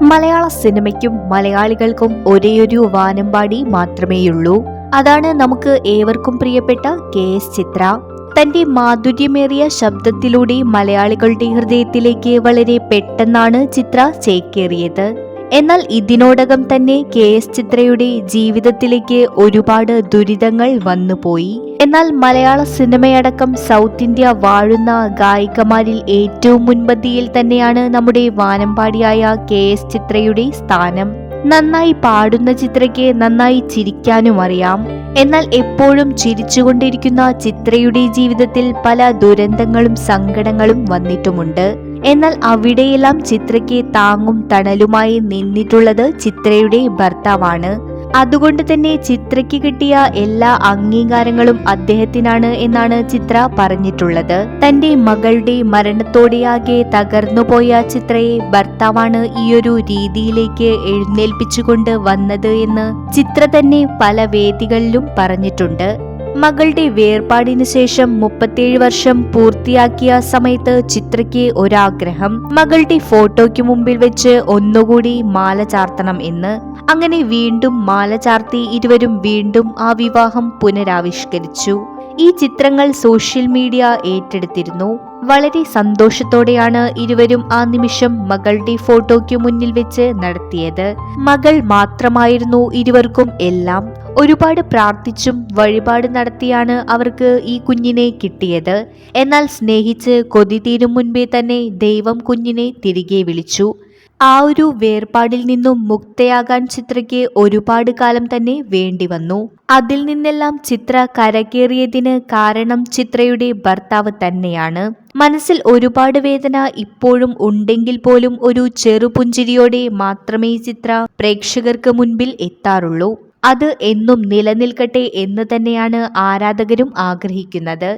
മലയാള സിനിമയ്ക്കും മലയാളികൾക്കും ഒരേയൊരു വാനമ്പാടി മാത്രമേയുള്ളൂ. അതാണ് നമുക്ക് ഏവർക്കും പ്രിയപ്പെട്ട കെ.എസ്. ചിത്ര. തന്റെ മാധുര്യമേറിയ ശബ്ദത്തിലൂടെ മലയാളികളുടെ ഹൃദയത്തിലേക്ക് വളരെ പെട്ടെന്നാണ് ചിത്ര ചേക്കേറിയത്. എന്നാൽ ഇതിനോടകം തന്നെ കെ.എസ്. ചിത്രയുടെ ജീവിതത്തിലേക്ക് ഒരുപാട് ദുരിതങ്ങൾ വന്നുപോയി. എന്നാൽ മലയാള സിനിമയടക്കം സൗത്ത് ഇന്ത്യ വാഴുന്ന ഗായികമാരിൽ ഏറ്റവും മുൻപന്തിയിൽ തന്നെയാണ് നമ്മുടെ വാനമ്പാടിയായ കെ.എസ്. ചിത്രയുടെ സ്ഥാനം. നന്നായി പാടുന്ന ചിത്രയ്ക്ക് നന്നായി ചിരിക്കാനും അറിയാം. എന്നാൽ എപ്പോഴും ചിരിച്ചുകൊണ്ടിരിക്കുന്ന ചിത്രയുടെ ജീവിതത്തിൽ പല ദുരന്തങ്ങളും സങ്കടങ്ങളും വന്നിട്ടുമുണ്ട്. എന്നാൽ അവിടെയെല്ലാം ചിത്രയ്ക്ക് താങ്ങും തണലുമായി നിന്നിട്ടുള്ളത് ചിത്രയുടെ ഭർത്താവാണ്. അതുകൊണ്ട് തന്നെ ചിത്രയ്ക്ക് കിട്ടിയ എല്ലാ അംഗീകാരങ്ങളും അദ്ദേഹത്തിനാണ് എന്നാണ് ചിത്ര പറഞ്ഞിട്ടുള്ളത്. തന്റെ മകളുടെ മരണത്തോടെയാകെ തകർന്നുപോയ ചിത്രയെ ഭർത്താവാണ് ഈയൊരു രീതിയിലേക്ക് എഴുന്നേൽപ്പിച്ചുകൊണ്ട് വന്നത് എന്ന് ചിത്ര തന്നെ പല വേദികളിലും പറഞ്ഞിട്ടുണ്ട്. മകളുടെ വേർപാടിന് ശേഷം 37 വർഷം പൂർത്തിയാക്കിയ സമയത്ത് ചിത്രയ്ക്ക് ഒരാഗ്രഹം, മകളുടെ ഫോട്ടോയ്ക്ക് മുമ്പിൽ വെച്ച് ഒന്നുകൂടി മാല ചാർത്തണം എന്ന്. അങ്ങനെ വീണ്ടും മാല ചാർത്തി ഇരുവരും വീണ്ടും ആ വിവാഹം പുനരാവിഷ്കരിച്ചു. ഈ ചിത്രങ്ങൾ സോഷ്യൽ മീഡിയ ഏറ്റെടുത്തിരുന്നു. വളരെ സന്തോഷത്തോടെയാണ് ഇരുവരും ആ നിമിഷം മകളുടെ ഫോട്ടോയ്ക്ക് മുന്നിൽ വെച്ച് നടത്തിയത്. മകൾ മാത്രമായിരുന്നു ഇരുവർക്കും എല്ലാം. ഒരുപാട് പ്രാർത്ഥിച്ചും വഴിപാട് നടത്തിയാണ് അവർക്ക് ഈ കുഞ്ഞിനെ കിട്ടിയത്. എന്നാൽ സ്നേഹിച്ച് കൊതി തീരും മുൻപേ തന്നെ ദൈവം കുഞ്ഞിനെ തിരികെ വിളിച്ചു. ആ ഒരു വേർപാടിൽ നിന്നും മുക്തയാകാൻ ചിത്രയ്ക്ക് ഒരുപാട് കാലം തന്നെ വേണ്ടി വന്നു. അതിൽ നിന്നെല്ലാം ചിത്ര കരകേറിയതിന് കാരണം ചിത്രയുടെ ഭർത്താവ് തന്നെയാണ്. മനസ്സിൽ ഒരുപാട് വേദന ഇപ്പോഴും ഉണ്ടെങ്കിൽ പോലും ഒരു ചെറുപുഞ്ചിരിയോടെ മാത്രമേ ചിത്ര പ്രേക്ഷകർക്ക് മുൻപിൽ എത്താറുള്ളൂ. അത് എന്നും നിലനിൽക്കട്ടെ എന്ന് തന്നെയാണ് ആരാധകരും ആഗ്രഹിക്കുന്നത്.